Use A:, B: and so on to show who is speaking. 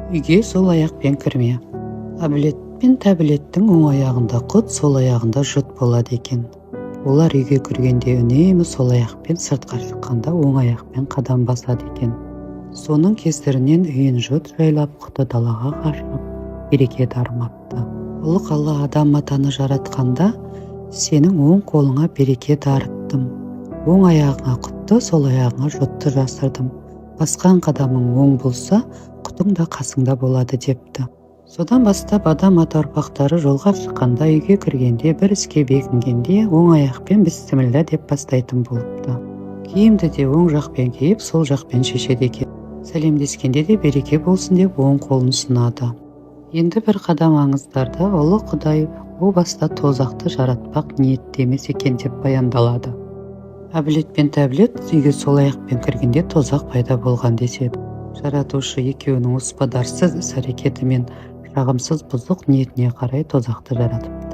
A: Үйге сол аяқпен кірме. Әбілет пен Тәбілеттің оң аяғында құт, сол аяғында жұт болады екен. Олар үйге кіргенде үнемі сол аяқпен, сыртқа шыққанда оң аяқпен қадам басады екен. Соның кесірінен үйін жұт жайлап, құты далаға қашып, береке дарымапты. Ұлық Алла адам атаны жаратқанда, сенің оң қолыңа береке дарыттым. Оң аяғыңа құтты, сол аяғыңа жұтты жасырдым. Басқан қадамың оң болса, құтың да қасыңда болады депті. Содан бастап адам ата ұрпақтары жолға шыққанда, үйге кіргенде, бір іске бекінгенде оң аяқпен бісміллә деп бастайтын болыпты. Киімді де оң жақпен киіп, сол жақпен шешеді екен. Сәлемдескенде де береке болсын деп оң қолын ұсынады. Енді бір қадам аңыздарда Ұлы Құдай о баста тозақты жаратпақ ниетте емес екен деп баяндалады. Әбілет пен Тәбілет үйге сол аяқпен кіргенде тозақ пайда болған деседі. Жаратушы екеуінің оспадарсыз іс-әрекеті мен жағымсыз бұзық ниетіне қарай тозақты жаратып